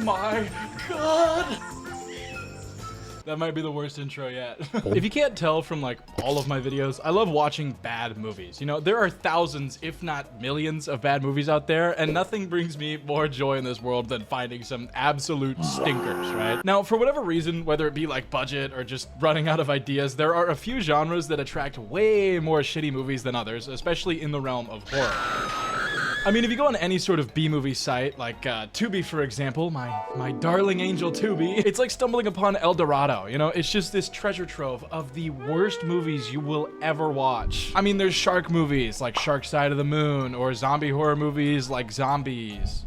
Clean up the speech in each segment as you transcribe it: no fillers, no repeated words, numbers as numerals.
my god! That might be the worst intro yet. If you can't tell from like all of my videos, I love watching bad movies. You know, there are thousands, if not millions of bad movies out there, and nothing brings me more joy in this world than finding some absolute stinkers, right? Now, for whatever reason, whether it be like budget or just running out of ideas, there are a few genres that attract way more shitty movies than others, especially in the realm of horror. I mean, if you go on any sort of B-movie site, like Tubi, for example, my darling angel Tubi, it's like stumbling upon El Dorado, you know? It's just this treasure trove of the worst movies you will ever watch. I mean, there's shark movies like Shark Side of the Moon, or zombie horror movies like Zombies.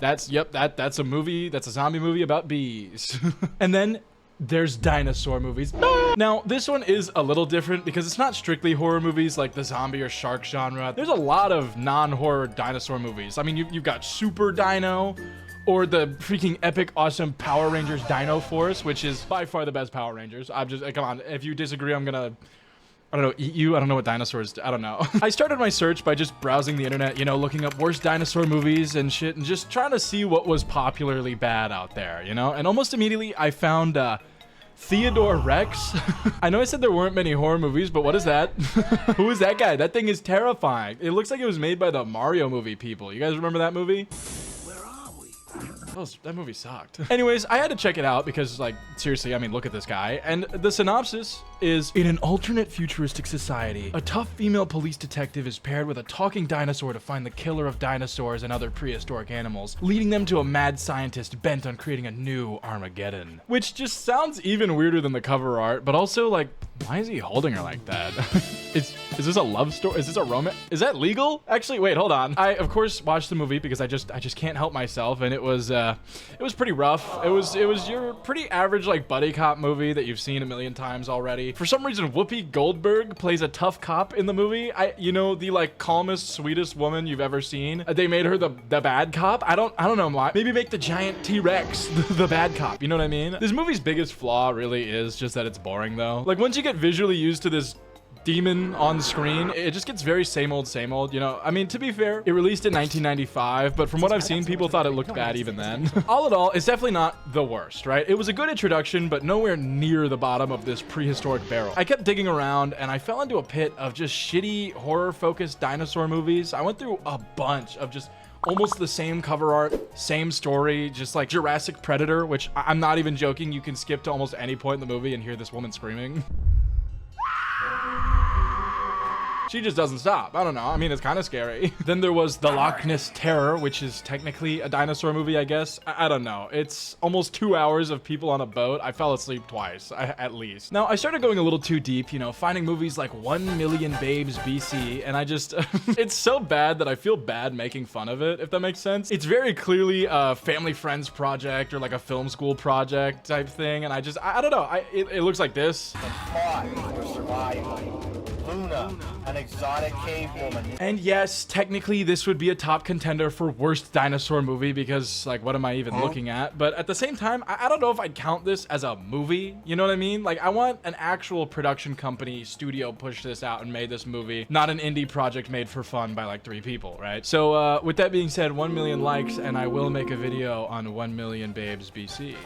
That's a movie, that's a zombie movie about bees. And then there's dinosaur movies. Now, this one is a little different because it's not strictly horror movies like the zombie or shark genre. There's a lot of non-horror dinosaur movies. I mean, you've got Super Dino, or the freaking epic awesome Power Rangers Dino Force, which is by far the best Power Rangers. I'm just, come on, if you disagree, I'm gonna, I don't know, eat you? I don't know what dinosaurs do. I don't know. I started my search by just browsing the internet, you know, looking up worst dinosaur movies and shit, and just trying to see what was popularly bad out there, you know? And almost immediately, I found Theodore Rex. I know I said there weren't many horror movies, but what is that? Who is that guy? That thing is terrifying. It looks like it was made by the Mario movie people. You guys remember that movie? That movie sucked. Anyways, I had to check it out because, like, seriously, I mean, look at this guy. And the synopsis is, in an alternate futuristic society, a tough female police detective is paired with a talking dinosaur to find the killer of dinosaurs and other prehistoric animals, leading them to a mad scientist bent on creating a new Armageddon. Which just sounds even weirder than the cover art, but also, like, why is he holding her like that? Is this a love story? Is this a romance? Is that legal? Actually, wait, hold on. I, of course, watched the movie because I just can't help myself, and it was pretty rough. It was your pretty average, like, buddy cop movie that you've seen a million times already. For some reason, Whoopi Goldberg plays a tough cop in the movie. You know, the, like, calmest, sweetest woman you've ever seen. They made her the bad cop. I don't know why. Maybe make the giant T-Rex the bad cop. You know what I mean? This movie's biggest flaw really is just that it's boring, though. Like, once you get visually used to this demon on screen, it just gets very same old, you know? I mean, to be fair, it released in 1995, but from what I've seen, people thought it looked bad even then. All in all, it's definitely not the worst, right? It was a good introduction, but nowhere near the bottom of this prehistoric barrel. I kept digging around, and I fell into a pit of just shitty, horror-focused dinosaur movies. I went through a bunch of just almost the same cover art, same story, just like Jurassic Predator, which I'm not even joking. You can skip to almost any point in the movie and hear this woman screaming. She just doesn't stop. I don't know. I mean, it's kind of scary. Then there was The Loch Ness Terror, which is technically a dinosaur movie, I guess. I don't know. It's almost 2 hours of people on a boat. I fell asleep twice, at least. Now, I started going a little too deep, you know, finding movies like 1 Million Babes BC, and I just, it's so bad that I feel bad making fun of it, if that makes sense. It's very clearly a family friends project or like a film school project type thing, and I don't know. It looks like this. The plot for survival. Luna, an exotic cave woman. And yes, technically this would be a top contender for worst dinosaur movie because, like, what am I even looking at? But at the same time, I don't know if I'd count this as a movie. You know what I mean? Like, I want an actual production company, studio push this out and made this movie, not an indie project made for fun by like 3 people, right? So with that being said, 1 million likes and I will make a video on 1 Million Babes BC.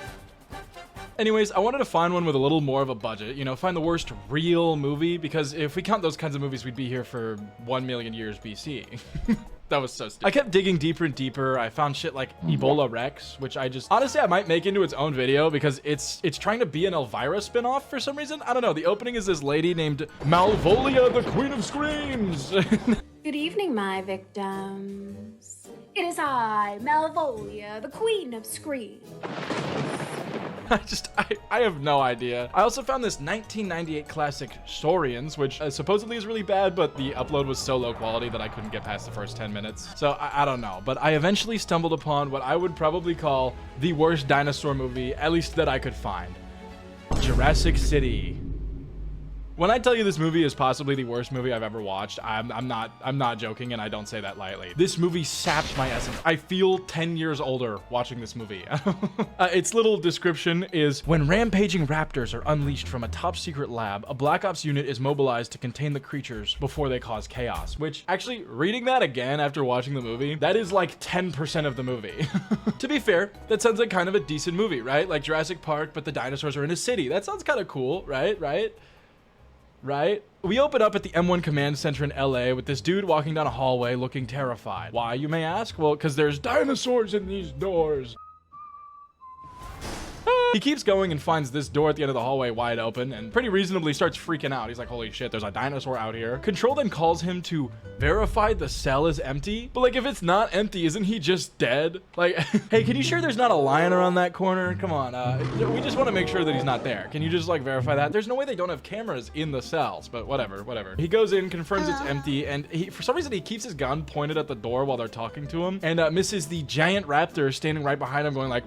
Anyways, I wanted to find one with a little more of a budget, you know, find the worst real movie, because if we count those kinds of movies, we'd be here for 1 million years BC. That was so stupid. I kept digging deeper and deeper. I found shit like Ebola Rex, which honestly, I might make into its own video because it's trying to be an Elvira spinoff for some reason. I don't know. The opening is this lady named Malvolia, the Queen of Screams. Good evening, my victims. It is I, Malvolia, the Queen of Screams. I have no idea. I also found this 1998 classic Saurians, which supposedly is really bad, but the upload was so low quality that I couldn't get past the first 10 minutes. So I don't know, but I eventually stumbled upon what I would probably call the worst dinosaur movie, at least that I could find. Jurassic City. When I tell you this movie is possibly the worst movie I've ever watched, I'm not joking, and I don't say that lightly. This movie sapped my essence. I feel 10 years older watching this movie. Its little description is, when rampaging raptors are unleashed from a top secret lab, a Black Ops unit is mobilized to contain the creatures before they cause chaos. Which, actually, reading that again after watching the movie, that is like 10% of the movie. To be fair, that sounds like kind of a decent movie, right? Like Jurassic Park, but the dinosaurs are in a city. That sounds kind of cool, right? Right? We open up at the M1 command center in LA with this dude walking down a hallway looking terrified. Why, you may ask? Well, because there's dinosaurs in these doors. He keeps going and finds this door at the end of the hallway wide open and pretty reasonably starts freaking out. He's like, holy shit, there's a dinosaur out here. Control then calls him to verify the cell is empty. But like, if it's not empty, isn't he just dead? Like, hey, can you sure there's not a lion around that corner? Come on, we just want to make sure that he's not there. Can you just like verify that? There's no way they don't have cameras in the cells, but whatever. He goes in, confirms it's empty, and for some reason he keeps his gun pointed at the door while they're talking to him, and misses the giant raptor standing right behind him going like,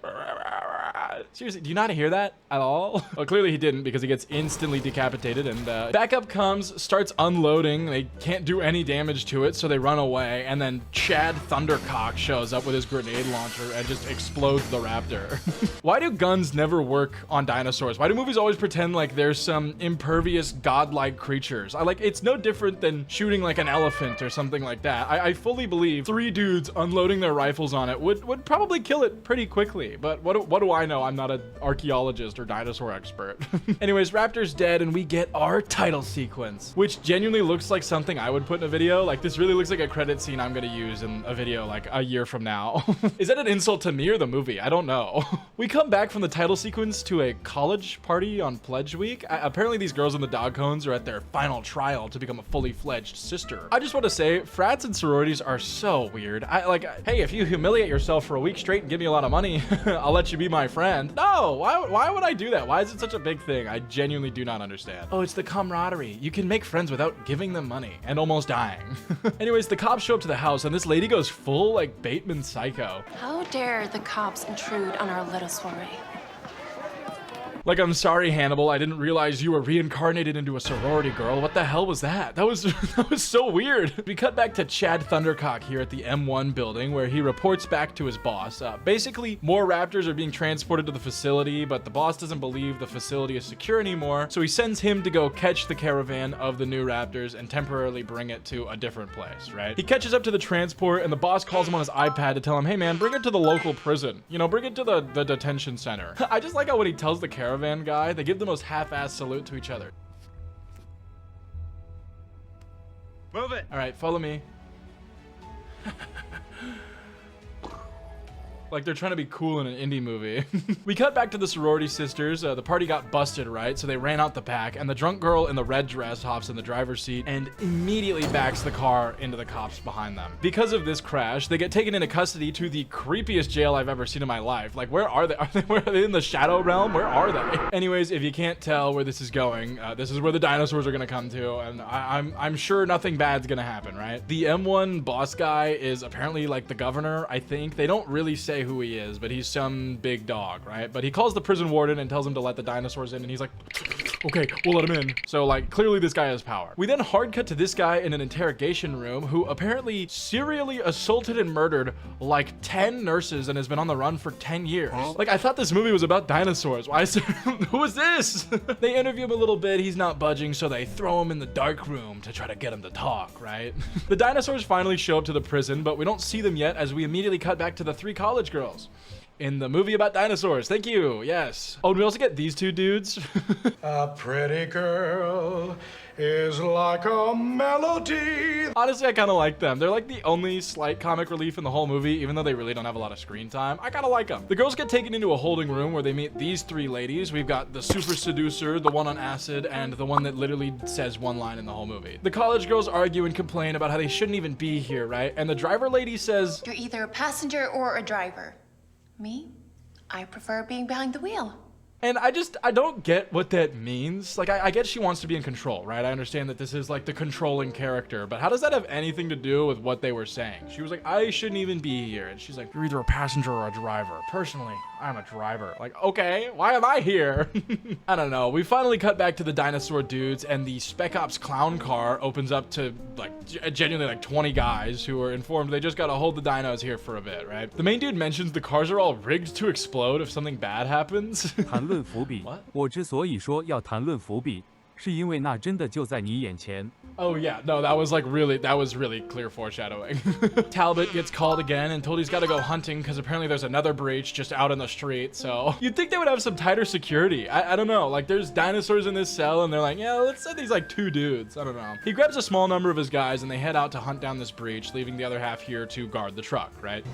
seriously, do you not hear that at all? Well, clearly he didn't, because he gets instantly decapitated, and backup comes, starts unloading. They can't do any damage to it, so they run away, and then Chad Thundercock shows up with his grenade launcher and just explodes the raptor. Why do guns never work on dinosaurs? Why do movies always pretend like there's some impervious godlike creatures? It's no different than shooting like an elephant or something like that. I fully believe 3 dudes unloading their rifles on it would probably kill it pretty quickly, but what do I know? I'm not an archaeologist or dinosaur expert. Anyways, raptor's dead, and we get our title sequence, which genuinely looks like something I would put in a video. Like, this really looks like a credit scene I'm gonna use in a video like a year from now. Is that an insult to me or the movie? I don't know. We come back from the title sequence to a college party on Pledge Week. Apparently these girls in the dog cones are at their final trial to become a fully fledged sister. I just want to say, frats and sororities are so weird. Hey, if you humiliate yourself for a week straight and give me a lot of money, I'll let you be my friend. No, why would I do that? Why is it such a big thing? I genuinely do not understand. Oh, it's the camaraderie. You can make friends without giving them money and almost dying. Anyways, the cops show up to the house, and this lady goes full like Bateman Psycho. How dare the cops intrude on our little soiree? Like, I'm sorry, Hannibal, I didn't realize you were reincarnated into a sorority girl. What the hell was that? That was so weird. We cut back to Chad Thundercock here at the M1 building, where he reports back to his boss. Basically, more raptors are being transported to the facility, but the boss doesn't believe the facility is secure anymore, so he sends him to go catch the caravan of the new raptors and temporarily bring it to a different place, right? He catches up to the transport, and the boss calls him on his iPad to tell him, hey man, bring it to the local prison. You know, bring it to the detention center. I just like how when he tells the caravan guy, they give the most half-assed salute to each other. Move it. All right, follow me. Like they're trying to be cool in an indie movie. We cut back to the sorority sisters. The party got busted, right? So they ran out the back, and the drunk girl in the red dress hops in the driver's seat and immediately backs the car into the cops behind them. Because of this crash, they get taken into custody to the creepiest jail I've ever seen in my life. Like, where are they? Where are they in the shadow realm? Where are they? Anyways, if you can't tell where this is going, this is where the dinosaurs are gonna come to, and I'm sure nothing bad's gonna happen, right? The M1 boss guy is apparently like the governor, I think. They don't really say who he is, but he's some big dog, right? But he calls the prison warden and tells him to let the dinosaurs in, and he's like, okay, we'll let him in. So like, clearly this guy has power. We then hard cut to this guy in an interrogation room who apparently serially assaulted and murdered like 10 nurses and has been on the run for 10 years. Like, I thought this movie was about dinosaurs. Why is there, who is this? They interview him a little bit, he's not budging, so they throw him in the dark room to try to get him to talk, right? The dinosaurs finally show up to the prison, but we don't see them yet as we immediately cut back to the 3 college girls in the movie about dinosaurs. Thank you. Yes. Oh, and we also get these 2 dudes. A pretty girl is like a melody. Honestly, I kind of like them. They're like the only slight comic relief in the whole movie, even though they really don't have a lot of screen time. I kind of like them. The girls get taken into a holding room where they meet these 3 ladies. We've got the super seducer, the one on acid, and the one that literally says one line in the whole movie. The college girls argue and complain about how they shouldn't even be here, right? And the driver lady says, You're either a passenger or a driver. Me? I prefer being behind the wheel. And I don't get what that means. Like, I get she wants to be in control, right? I understand that this is like the controlling character, but how does that have anything to do with what they were saying? She was like, I shouldn't even be here. And she's like, you're either a passenger or a driver. Personally, I'm a driver. Like, okay, why am I here? I don't know. We finally cut back to the dinosaur dudes, and the Spec Ops clown car opens up to like genuinely like 20 guys who are informed they just gotta hold the dinos here for a bit, right? The main dude mentions the cars are all rigged to explode if something bad happens. 谈论伏笔，我之所以说要谈论伏笔，是因为那真的就在你眼前。 Oh yeah, no, that was really clear foreshadowing. Talbot gets called again and told he's got to go hunting because apparently there's another breach just out in the street. So you'd think they would have some tighter security. I don't know. Like there's dinosaurs in this cell and they're like, yeah, let's send these like 2 dudes. I don't know. He grabs a small number of his guys and they head out to hunt down this breach, leaving the other half here to guard the truck, right?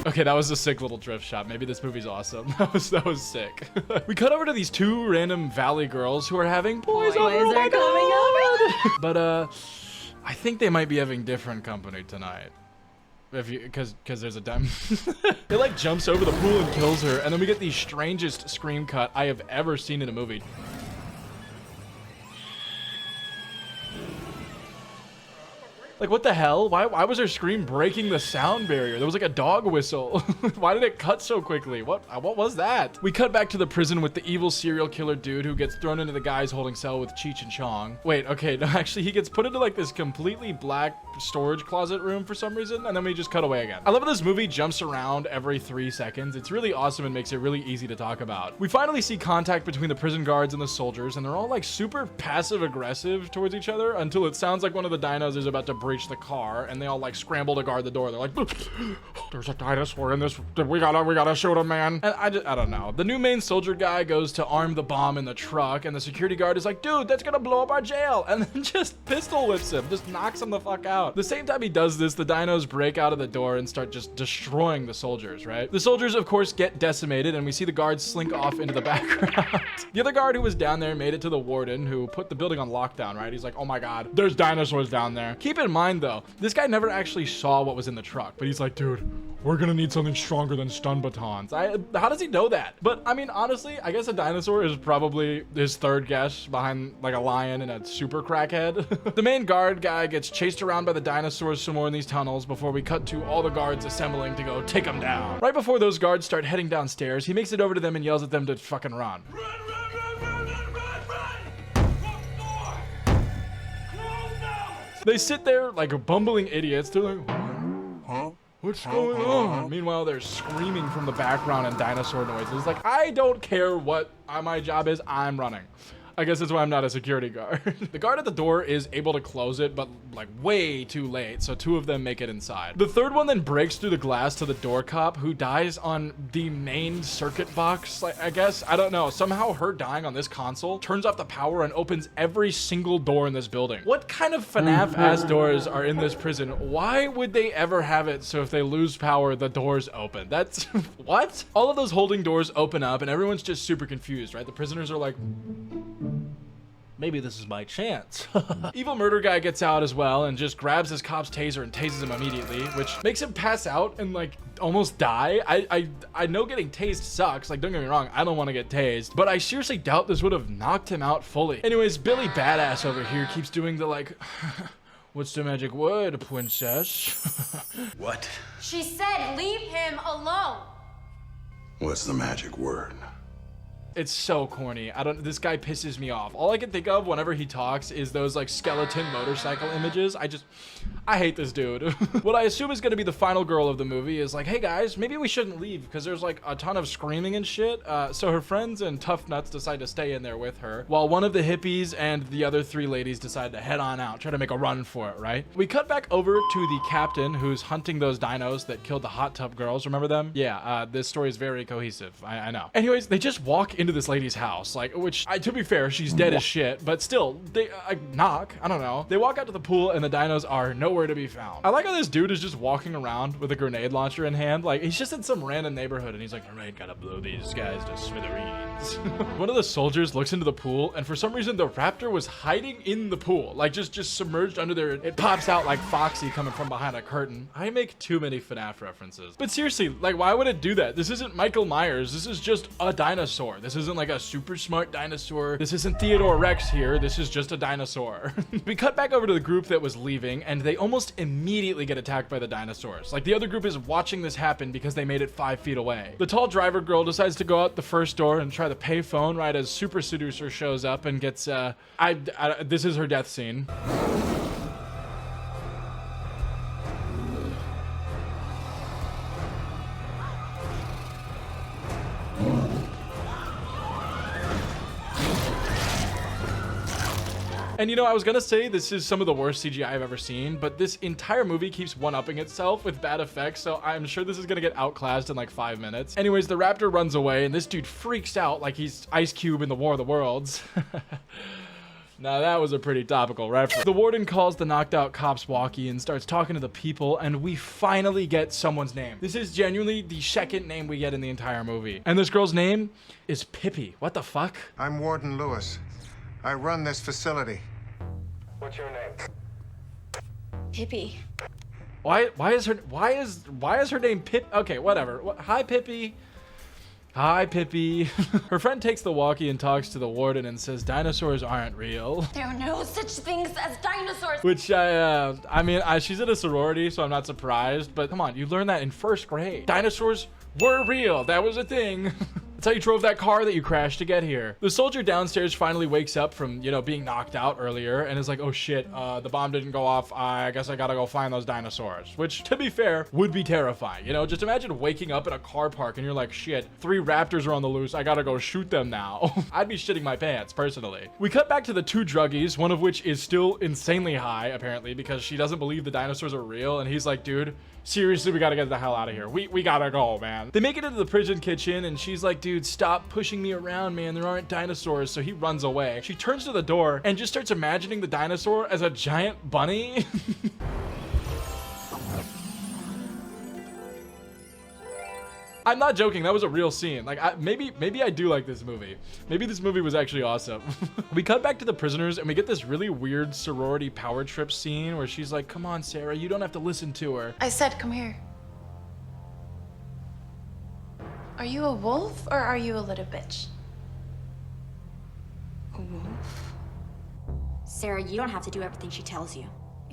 Okay, that was a sick little drift shot. Maybe this movie's awesome. That was sick. We cut over to these 2 random valley girls who are having boys over. Oh my God. But I think they might be having different company tonight. If you, cause there's a dem. It like jumps over the pool and kills her, and then we get the strangest scream cut I have ever seen in a movie. Like, what the hell? Why was her scream breaking the sound barrier? There was like a dog whistle. Why did it cut so quickly? What was that? We cut back to the prison with the evil serial killer dude who gets thrown into the guys holding cell with Cheech and Chong. Wait, okay, no, actually, he gets put into like this completely black storage closet room for some reason, and then we just cut away again. I love how this movie jumps around every 3 seconds. It's really awesome and makes it really easy to talk about. We finally see contact between the prison guards and the soldiers, and they're all like super passive aggressive towards each other until it sounds like one of the dinos is about to breach the car, and they all like scramble to guard the door. They're like, there's a dinosaur in this, we gotta shoot him, man. And I don't know. The new main soldier guy goes to arm the bomb in the truck, and the security guard is like, dude, that's gonna blow up our jail, and then just pistol whips him, just knocks him the fuck out. The same time he does this, the dinos break out of the door and start just destroying the soldiers, right? The soldiers, of course, get decimated, and we see the guards slink off into the background. The other guard who was down there made it to the warden, who put the building on lockdown, right? He's like, oh my God, there's dinosaurs down there. Keep in mind though, this guy never actually saw what was in the truck, but he's like, dude, we're gonna need something stronger than stun batons. How does he know that? But I mean, honestly, I guess a dinosaur is probably his 3rd guess behind like a lion and a super crackhead. The main guard guy gets chased around by the dinosaurs some more in these tunnels before we cut to all the guards assembling to go take him down. Right before those guards start heading downstairs, he makes it over to them and yells at them to fucking run. They sit there like bumbling idiots. They're like, huh? What's going on? Meanwhile, they're screaming from the background and dinosaur noises. Like, I don't care what my job is, I'm running. I guess that's why I'm not a security guard. The guard at the door is able to close it, but like way too late, so 2 of them make it inside. The 3rd one then breaks through the glass to the door cop, who dies on the main circuit box, like, I guess. I don't know. Somehow her dying on this console turns off the power and opens every single door in this building. What kind of FNAF-ass doors are in this prison? Why would they ever have it so if they lose power, the doors open? That's... what? All of those holding doors open up, and everyone's just super confused, right? The prisoners are like... maybe this is my chance. Evil murder guy gets out as well and just grabs his cop's taser and tases him immediately, which makes him pass out and like almost die. I know getting tased sucks, like don't get me wrong, I don't want to get tased, but I seriously doubt this would have knocked him out fully. Anyways, Billy Badass over here keeps doing the like, what's the magic word, princess? What? She said leave him alone. What's the magic word? It's so corny. This guy pisses me off. All I can think of whenever he talks is those like skeleton motorcycle images. I hate this dude. What I assume is gonna be the final girl of the movie is like, hey guys, maybe we shouldn't leave because there's like a ton of screaming and shit. So her friends and tough nuts decide to stay in there with her, while one of the hippies and the other 3 ladies decide to head on out, try to make a run for it, right? We cut back over to the captain who's hunting those dinos that killed the hot tub girls. Remember them? Yeah, this story is very cohesive. I know. Anyways, they just walk into this lady's house, like, to be fair, she's dead as shit, but still, they knock, I don't know. They walk out to the pool and the dinos are nowhere to be found. I like how this dude is just walking around with a grenade launcher in hand, like he's just in some random neighborhood and he's like, all right, gotta blow these guys to smithereens. One of the soldiers looks into the pool and for some reason the raptor was hiding in the pool, like just submerged under there. It pops out like Foxy coming from behind a curtain. I make too many FNAF references. But seriously, like why would it do that? This isn't Michael Myers. This is just a dinosaur. This isn't like a super smart dinosaur. This isn't Theodore Rex here. This is just a dinosaur. We cut back over to the group that was leaving and they almost immediately get attacked by the dinosaurs. Like the other group is watching this happen because they made it 5 feet away. The tall driver girl decides to go out the first door and try the payphone right as Super Seducer shows up and gets, this is her death scene. And you know, I was gonna say this is some of the worst CGI I've ever seen, but this entire movie keeps one-upping itself with bad effects, so I'm sure this is gonna get outclassed in like 5 minutes. Anyways, the raptor runs away and this dude freaks out like he's Ice Cube in the War of the Worlds. Now that was a pretty topical reference. The warden calls the knocked out cops walkie and starts talking to the people, and we finally get someone's name. This is genuinely the second name we get in the entire movie. And this girl's name is Pippi. What the fuck? I'm Warden Lewis. I run this facility. What's your name? Pippi. Why is her name Pip? Okay, whatever. Hi, Pippi. Hi, Pippi. Her friend takes the walkie and talks to the warden and says dinosaurs aren't real. There are no such things as dinosaurs. Which I mean, she's in a sorority, so I'm not surprised. But come on, you learned that in 1st grade. Dinosaurs were real. That was a thing. That's how you drove that car that you crashed to get here. The soldier downstairs finally wakes up from, you know, being knocked out earlier and is like, oh shit, the bomb didn't go off. I guess I gotta go find those dinosaurs. Which, to be fair, would be terrifying. You know, just imagine waking up in a car park and you're like, shit, 3 raptors are on the loose. I gotta go shoot them now. I'd be shitting my pants, personally. We cut back to the 2 druggies, one of which is still insanely high, apparently, because she doesn't believe the dinosaurs are real. And he's like, dude, seriously, we gotta get the hell out of here. We gotta go, man. They make it into the prison kitchen and she's like, dude, stop pushing me around, man. There aren't dinosaurs. So he runs away. She turns to the door and just starts imagining the dinosaur as a giant bunny. I'm not joking. That was a real scene. Like, maybe I do like this movie. Maybe this movie was actually awesome. We cut back to the prisoners and we get this really weird sorority power trip scene where she's like, come on, Sarah, you don't have to listen to her. I said, come here. Are you a wolf or are you a little bitch? A wolf? Sarah, you don't have to do everything she tells you.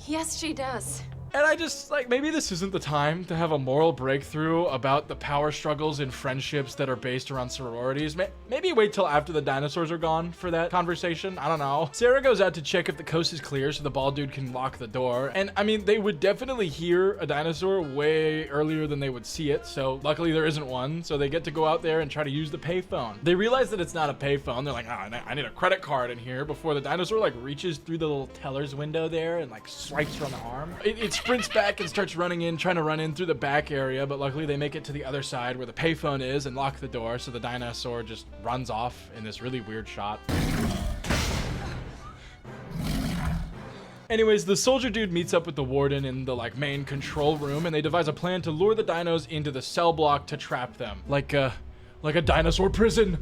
Yes, she does. And I just, like, maybe this isn't the time to have a moral breakthrough about the power struggles in friendships that are based around sororities. Maybe wait till after the dinosaurs are gone for that conversation. I don't know. Sarah goes out to check if the coast is clear so the bald dude can lock the door. And, I mean, they would definitely hear a dinosaur way earlier than they would see it. So, luckily there isn't one. So they get to go out there and try to use the payphone. They realize that it's not a payphone. They're like, oh, I need a credit card in here before the dinosaur, like, reaches through the little teller's window there and, like, swipes her on the arm. It sprints back and starts running in, trying to run in through the back area, but luckily they make it to the other side where the payphone is and lock the door, so the dinosaur just runs off in this really weird shot. Anyways, the soldier dude meets up with the warden in the like main control room and they devise a plan to lure the dinos into the cell block to trap them. Like a dinosaur prison.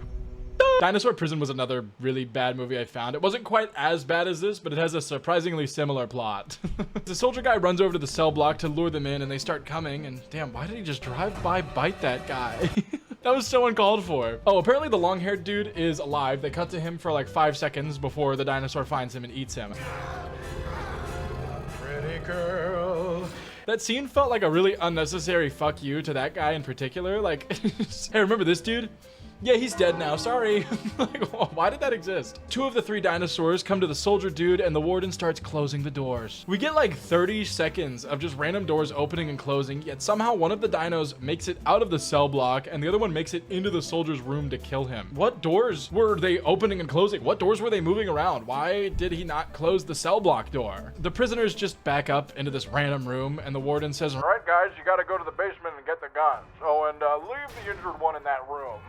Dinosaur Prison was another really bad movie I found. It wasn't quite as bad as this, but it has a surprisingly similar plot. The soldier guy runs over to the cell block to lure them in and they start coming and damn, why did he just drive by bite that guy? That was so uncalled for. Oh, apparently the long-haired dude is alive. They cut to him for like 5 seconds before the dinosaur finds him and eats him. Pretty girl. That scene felt like a really unnecessary fuck you to that guy in particular. Like, hey, remember this dude? Yeah, he's dead now, sorry. Like, why did that exist? 2 of the 3 dinosaurs come to the soldier dude and the warden starts closing the doors. We get like 30 seconds of just random doors opening and closing, yet somehow one of the dinos makes it out of the cell block and the other one makes it into the soldier's room to kill him. What doors were they opening and closing? What doors were they moving around? Why did he not close the cell block door? The prisoners just back up into this random room and the warden says, All right, guys, you gotta go to the basement and get the guns. Oh, and leave the injured one in that room.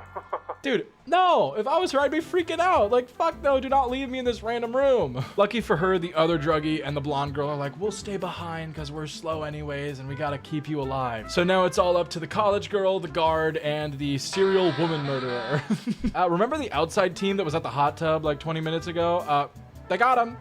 Dude, no, if I was her, I'd be freaking out. Like, fuck no, do not leave me in this random room. Lucky for her, the other druggie and the blonde girl are like, we'll stay behind because we're slow anyways and we gotta keep you alive. So now it's all up to the college girl, the guard, and the serial woman murderer. Remember the outside team that was at the hot tub like 20 minutes ago? They got him.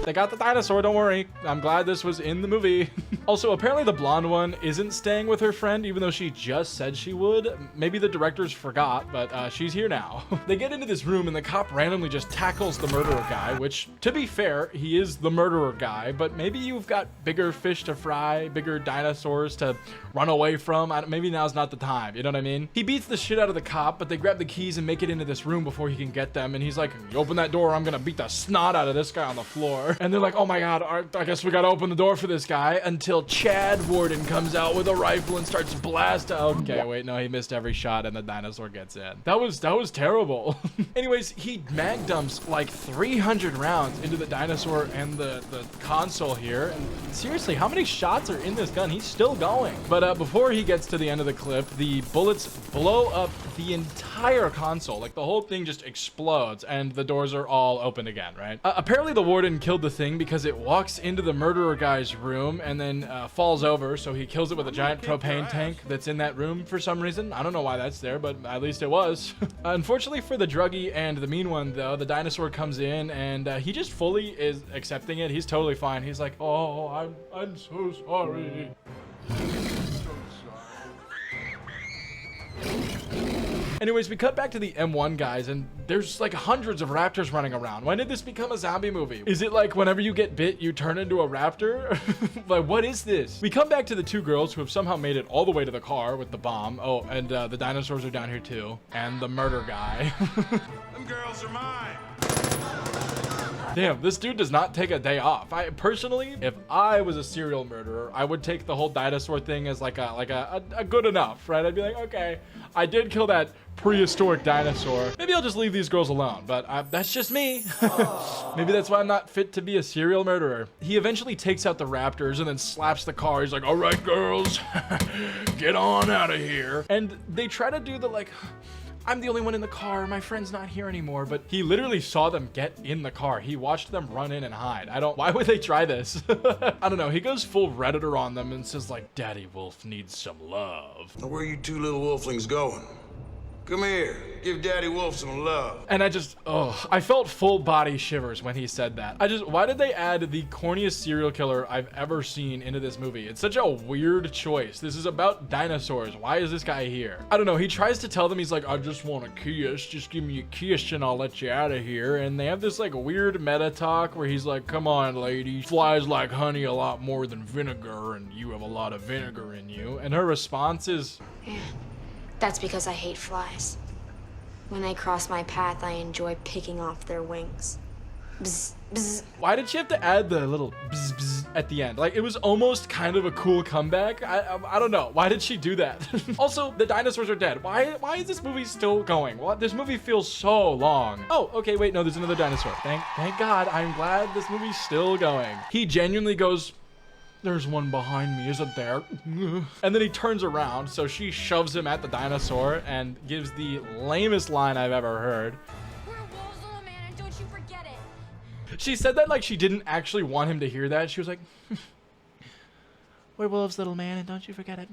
They got the dinosaur, don't worry. I'm glad this was in the movie. Also, apparently the blonde one isn't staying with her friend, even though she just said she would. Maybe the directors forgot, but she's here now. They get into this room and the cop randomly just tackles the murderer guy, which, to be fair, he is the murderer guy, but maybe you've got bigger fish to fry, bigger dinosaurs to run away from. Maybe now's not the time, you know what I mean? He beats the shit out of the cop, but they grab the keys and make it into this room before he can get them, and he's like, you open that door, I'm gonna beat the snot out of this guy on the floor. And they're like, oh my god, I guess we gotta open the door for this guy, until Chad Warden comes out with a rifle and starts blasting. Okay, wait, no, he missed every shot and the dinosaur gets in. That was terrible. Anyways, he mag dumps like 300 rounds into the dinosaur and the console here. And seriously, how many shots are in this gun? He's still going. But before he gets to the end of the clip, the bullets blow up the entire console. Like, the whole thing just explodes and the doors are all open again, right? Apparently the warden killed the thing because it walks into the murderer guy's room and then falls over, so he kills it with a giant propane tank that's in that room for some reason. I don't know why that's there, but at least it was. Unfortunately for the druggie and the mean one, though, the dinosaur comes in and he just fully is accepting it. He's totally fine. He's like, oh, I'm so sorry. Anyways, we cut back to the M1 guys, and there's like hundreds of raptors running around. When did this become a zombie movie? Is it like whenever you get bit, you turn into a raptor? Like, what is this? We come back to the two girls who have somehow made it all the way to the car with the bomb. Oh, and the dinosaurs are down here too. And the murder guy. Them girls are mine. Damn, this dude does not take a day off. I personally, if I was a serial murderer, I would take the whole dinosaur thing as like a good enough, right? I'd be like, okay, I did kill that prehistoric dinosaur. Maybe I'll just leave these girls alone, but that's just me. Maybe that's why I'm not fit to be a serial murderer. He eventually takes out the raptors and then slaps the car. He's like, all right, girls, get on out of here. And they try to do the like, I'm the only one in the car, my friend's not here anymore, but he literally saw them get in the car. He watched them run in and hide. Why would they try this? I don't know. He goes full Redditor on them and says like, Daddy Wolf needs some love. Where are you two little wolflings going? Come here, give Daddy Wolf some love. And I felt full body shivers when he said that. Why did they add the corniest serial killer I've ever seen into this movie? It's such a weird choice. This is about dinosaurs. Why is this guy here? I don't know. He tries to tell them, he's like, I just want a kiss. Just give me a kiss and I'll let you out of here. And they have this like weird meta talk where he's like, come on, lady. Flies like honey a lot more than vinegar and you have a lot of vinegar in you. And her response is, That's because I hate flies. When they cross my path, I enjoy picking off their wings. Bzz, bzz. Why did she have to add the little bzz, bzz at the end? Like, it was almost kind of a cool comeback. I don't know. Why did she do that? Also, the dinosaurs are dead. Why is this movie still going? What? This movie feels so long. Oh, okay, wait, no, there's another dinosaur. Thank God. I'm glad this movie's still going. He genuinely goes, there's one behind me, isn't there? And then he turns around, so she shoves him at the dinosaur and gives the lamest line I've ever heard. We're wolves, little man, and don't you forget it. She said that like she didn't actually want him to hear that. She was like, we're wolves, little man, and don't you forget it.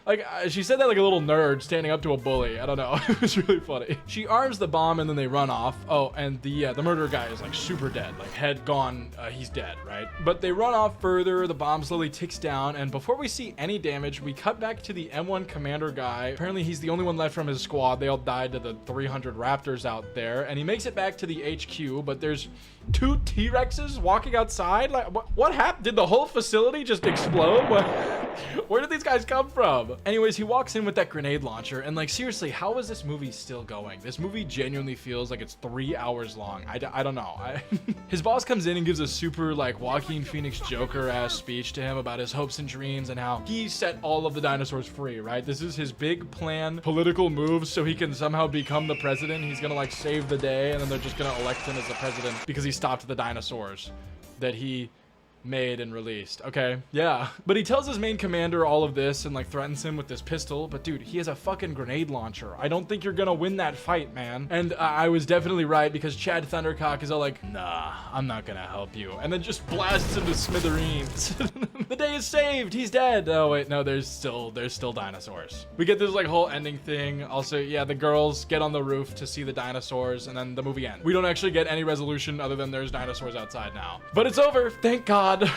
Like, she said that like a little nerd standing up to a bully. I don't know. It was really funny. She arms the bomb and then they run off. Oh, and the murderer guy is like super dead. Like, head gone, he's dead, right? But they run off further. The bomb slowly ticks down. And before we see any damage, we cut back to the M1 commander guy. Apparently, he's the only one left from his squad. They all died to the 300 raptors out there. And he makes it back to the HQ, but there's 2 T-Rexes walking outside. Like, what happened? Did the whole facility just explode? Where did these guys come from? Anyways, he walks in with that grenade launcher and like, seriously, how is this movie still going? This movie genuinely feels like it's 3 hours long. I don't know. His boss comes in and gives a super like Joaquin Phoenix Joker ass speech to him about his hopes and dreams and how he set all of the dinosaurs free, right? This is his big plan, political move, so he can somehow become the president. He's gonna like save the day and then they're just gonna elect him as the president because he stopped the dinosaurs that he made and released. Okay, yeah. But he tells his main commander all of this and like threatens him with this pistol. But dude, he has a fucking grenade launcher. I don't think you're gonna win that fight, man. And I was definitely right, because Chad Thundercock is all like, nah, I'm not gonna help you. And then just blasts him to smithereens. The day is saved. He's dead. Oh wait, no, there's still dinosaurs. We get this like whole ending thing. Also, yeah, the girls get on the roof to see the dinosaurs, and then the movie ends. We don't actually get any resolution other than there's dinosaurs outside now. But it's over. Thank God.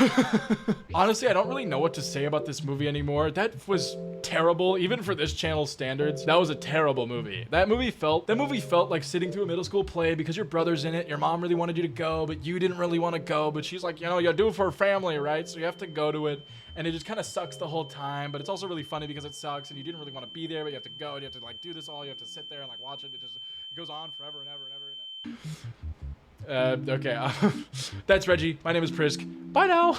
Honestly, I don't really know what to say about this movie anymore. That was terrible, even for this channel's standards. That was a terrible movie. That movie felt like sitting through a middle school play because your brother's in it. Your mom really wanted you to go, but you didn't really want to go. But she's like, you know, you do it for a family, right? So you have to go to it. And it just kind of sucks the whole time, but it's also really funny because it sucks and you didn't really want to be there, but you have to go and you have to like do this all. You have to sit there and like watch it. It goes on forever and ever and ever. Okay, that's Reggie. My name is Prisk. Bye now.